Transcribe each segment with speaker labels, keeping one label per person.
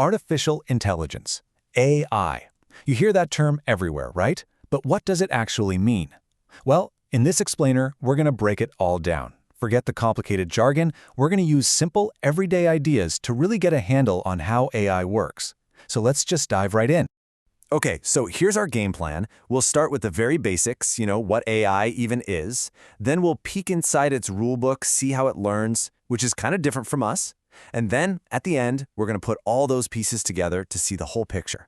Speaker 1: Artificial intelligence, AI. You hear that term everywhere, right? But what does it actually mean? Well, in this explainer, we're going to break it all down. Forget the complicated jargon, we're going to use simple, everyday ideas to really get a handle on how AI works. So let's just dive right in.
Speaker 2: Okay, so here's our game plan. We'll start with the very basics, what AI even is. Then we'll peek inside its rulebook, see how it learns, which is kind of different from us. And then, at the end, we're going to put all those pieces together to see the whole picture.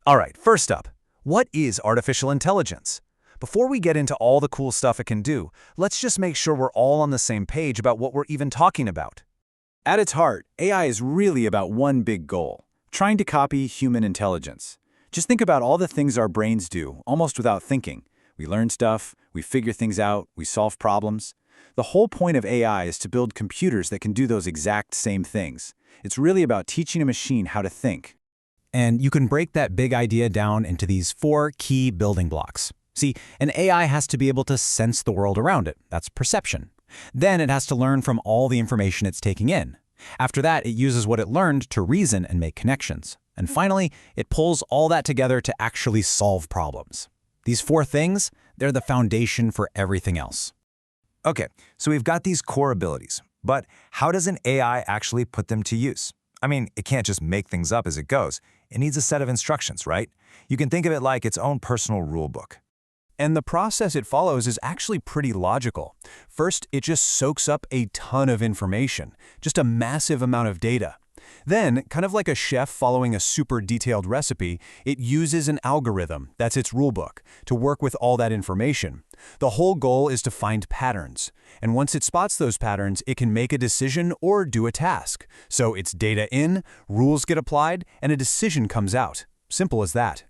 Speaker 1: All right, first up, what is artificial intelligence? Before we get into all the cool stuff it can do, let's just make sure we're all on the same page about what we're even talking about.
Speaker 3: At its heart, AI is really about one big goal: trying to copy human intelligence. Just think about all the things our brains do, almost without thinking. We learn stuff, we figure things out, we solve problems. The whole point of AI is to build computers that can do those exact same things. It's really about teaching a machine how to think.
Speaker 4: And you can break that big idea down into these 4 key building blocks. See, an AI has to be able to sense the world around it. That's perception. Then it has to learn from all the information it's taking in. After that, it uses what it learned to reason and make connections. And finally, it pulls all that together to actually solve problems. These 4 things, they're the foundation for everything else.
Speaker 2: Okay, so we've got these core abilities, but how does an AI actually put them to use? I mean, it can't just make things up as it goes. It needs a set of instructions, right? You can think of it like its own personal rule book.
Speaker 1: And the process it follows is actually pretty logical. First, it just soaks up a ton of information, just a massive amount of data. Then, kind of like a chef following a super detailed recipe, it uses an algorithm, that's its rulebook, to work with all that information. The whole goal is to find patterns. And once it spots those patterns, it can make a decision or do a task. So it's data in, rules get applied, and a decision comes out. Simple as that.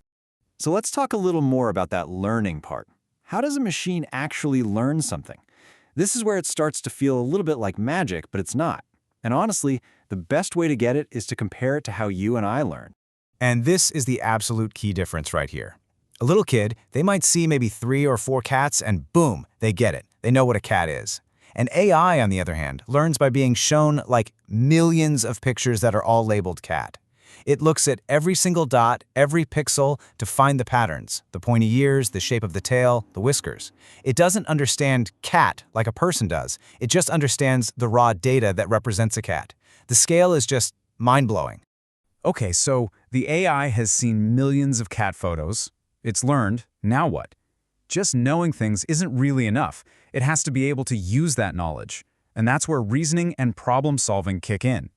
Speaker 3: So let's talk a little more about that learning part. How does a machine actually learn something? This is where it starts to feel a little bit like magic, but it's not. And honestly, the best way to get it is to compare it to how you and I learn.
Speaker 4: And this is the absolute key difference right here. A little kid, they might see maybe 3 or 4 cats and boom, they get it. They know what a cat is. And AI, on the other hand, learns by being shown like millions of pictures that are all labeled cat. It looks at every single dot, every pixel to find the patterns, the pointy ears, the shape of the tail, the whiskers. It doesn't understand cat like a person does. It just understands the raw data that represents a cat. The scale is just mind-blowing.
Speaker 3: Okay, so the AI has seen millions of cat photos. It's learned. Now what? Just knowing things isn't really enough. It has to be able to use that knowledge. And that's where reasoning and problem-solving kick in.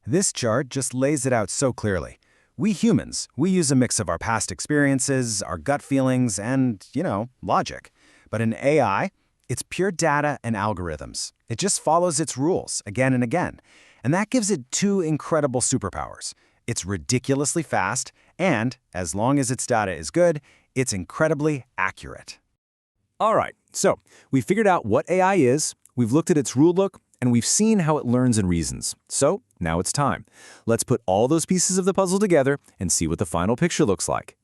Speaker 3: This chart just lays it out so clearly. We humans, we use a mix of our past experiences, our gut feelings, and, logic. But in AI, it's pure data and algorithms. It just follows its rules again and again. And that gives it 2 incredible superpowers. It's ridiculously fast, and as long as its data is good, it's incredibly accurate. All right, so we figured out what AI is, we've looked at its rulebook, and we've seen how it learns and reasons. So now it's time. Let's put all those pieces of the puzzle together and see what the final picture looks like.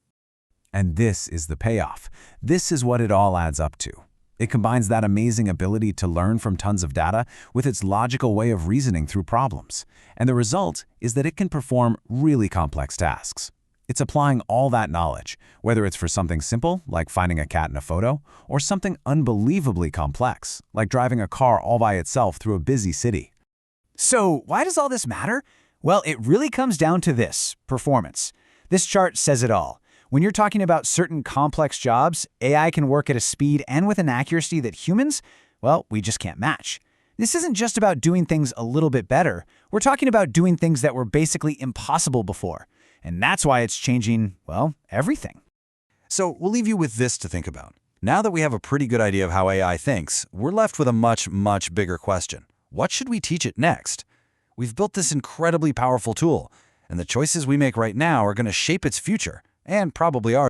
Speaker 4: And this is the payoff. This is what it all adds up to. It combines that amazing ability to learn from tons of data with its logical way of reasoning through problems. And the result is that it can perform really complex tasks. It's applying all that knowledge, whether it's for something simple, like finding a cat in a photo, or something unbelievably complex, like driving a car all by itself through a busy city.
Speaker 5: So why does all this matter? Well, it really comes down to this: performance. This chart says it all. When you're talking about certain complex jobs, AI can work at a speed and with an accuracy that humans, well, we just can't match. This isn't just about doing things a little bit better. We're talking about doing things that were basically impossible before. And that's why it's changing, well, everything.
Speaker 2: So we'll leave you with this to think about. Now that we have a pretty good idea of how AI thinks, we're left with a much, much bigger question. What should we teach it next? We've built this incredibly powerful tool, and the choices we make right now are going to shape its future, and probably ours.